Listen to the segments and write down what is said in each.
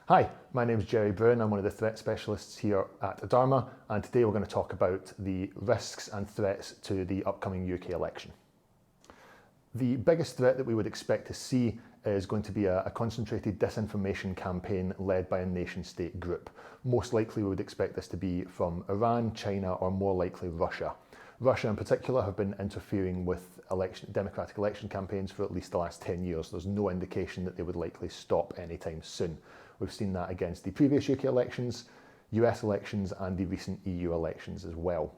Hi, my name is Gerry Bruin. I'm one of the threat specialists here at Adarma, and today we're going to talk about the risks and threats to the upcoming UK election. The biggest threat that we would expect to see is going to be a concentrated disinformation campaign led by a nation-state group. Most likely we would expect this to be from Iran, China, or more likely Russia. Russia in particular have been interfering with democratic election campaigns for at least the last 10 years. There's no indication that they would likely stop anytime soon. We've seen that against the previous UK elections, US elections, and the recent EU elections as well.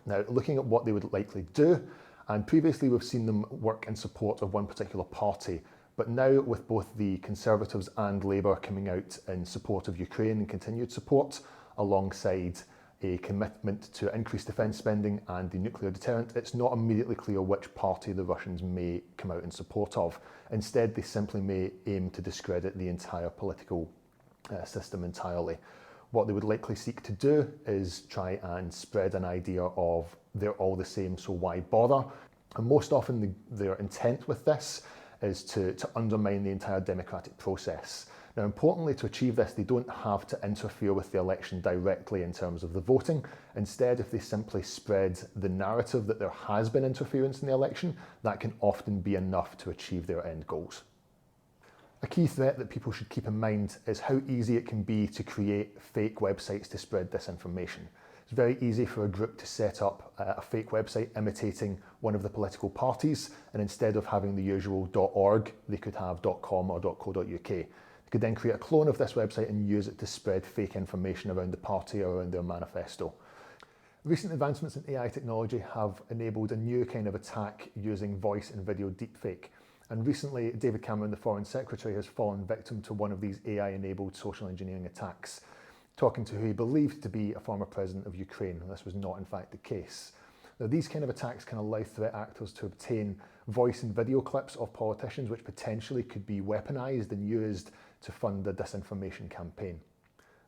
Now, looking at what they would likely do, and previously we've seen them work in support of one particular party, but now with both the Conservatives and Labour coming out in support of Ukraine and continued support, alongside a commitment to increase defence spending and the nuclear deterrent, it's not immediately clear which party the Russians may come out in support of. Instead, they simply may aim to discredit the entire political system entirely. What they would likely seek to do is try and spread an idea of they're all the same, so why bother? And most often their intent with this is to undermine the entire democratic process. Now, importantly, to achieve this, they don't have to interfere with the election directly in terms of the voting. Instead, if they simply spread the narrative that there has been interference in the election, that can often be enough to achieve their end goals. A key threat that people should keep in mind is how easy it can be to create fake websites to spread disinformation. It's very easy for a group to set up a fake website imitating one of the political parties, and instead of having the usual .org, they could have .com or .co.uk. They could then create a clone of this website and use it to spread fake information around the party or around their manifesto. Recent advancements in AI technology have enabled a new kind of attack using voice and video deepfake. And recently, David Cameron, the Foreign Secretary, has fallen victim to one of these AI-enabled social engineering attacks, talking to who he believed to be a former president of Ukraine. And this was not, in fact, the case. Now, these kind of attacks can allow threat actors to obtain voice and video clips of politicians, which potentially could be weaponized and used to fund a disinformation campaign.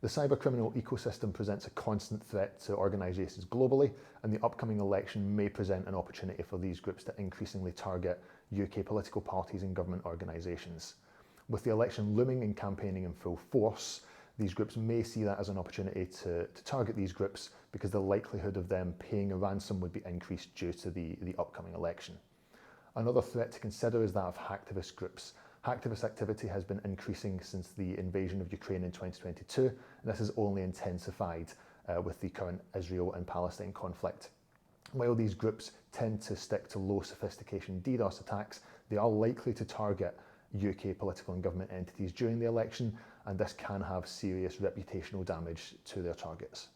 The cybercriminal ecosystem presents a constant threat to organisations globally, and the upcoming election may present an opportunity for these groups to increasingly target UK political parties and government organisations. With the election looming and campaigning in full force, these groups may see that as an opportunity to target these groups, because the likelihood of them paying a ransom would be increased due to the upcoming election. Another threat to consider is that of hacktivist groups. Hacktivist activity has been increasing since the invasion of Ukraine in 2022, and this has only intensified with the current Israel and Palestine conflict. While these groups tend to stick to low sophistication DDoS attacks, they are likely to target UK political and government entities during the election, and this can have serious reputational damage to their targets.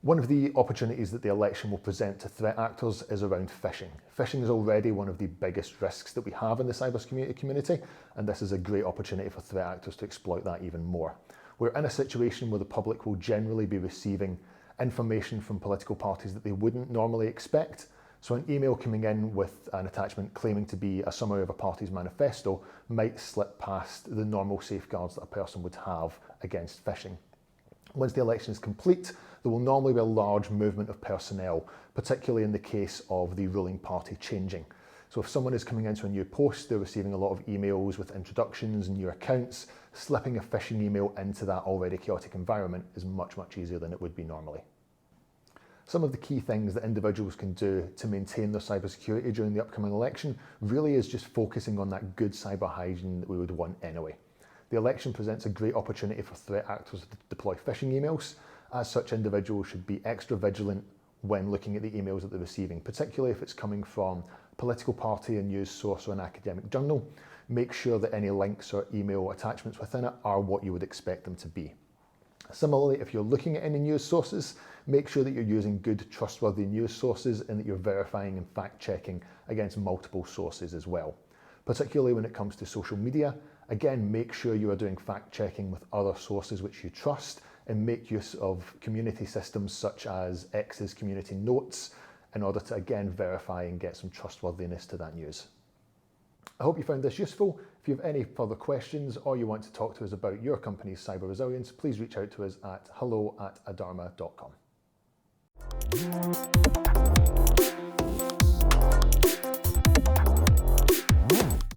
One of the opportunities that the election will present to threat actors is around phishing. Phishing is already one of the biggest risks that we have in the cybersecurity community, and this is a great opportunity for threat actors to exploit that even more. We're in a situation where the public will generally be receiving information from political parties that they wouldn't normally expect. So an email coming in with an attachment claiming to be a summary of a party's manifesto might slip past the normal safeguards that a person would have against phishing. Once the election is complete, there will normally be a large movement of personnel, particularly in the case of the ruling party changing. So if someone is coming into a new post, they're receiving a lot of emails with introductions and new accounts, slipping a phishing email into that already chaotic environment is much, much easier than it would be normally. Some of the key things that individuals can do to maintain their cybersecurity during the upcoming election really is just focusing on that good cyber hygiene that we would want anyway. The election presents a great opportunity for threat actors to deploy phishing emails. As such, individuals should be extra vigilant when looking at the emails that they're receiving, particularly if it's coming from a political party, a news source, or an academic journal. Make sure that any links or email attachments within it are what you would expect them to be. Similarly, if you're looking at any news sources, make sure that you're using good, trustworthy news sources and that you're verifying and fact-checking against multiple sources as well. Particularly when it comes to social media, again, make sure you are doing fact-checking with other sources which you trust, and make use of community systems such as X's community notes in order to, again, verify and get some trustworthiness to that news. I hope you found this useful. If you have any further questions or you want to talk to us about your company's cyber resilience, please reach out to us at hello@adarma.com.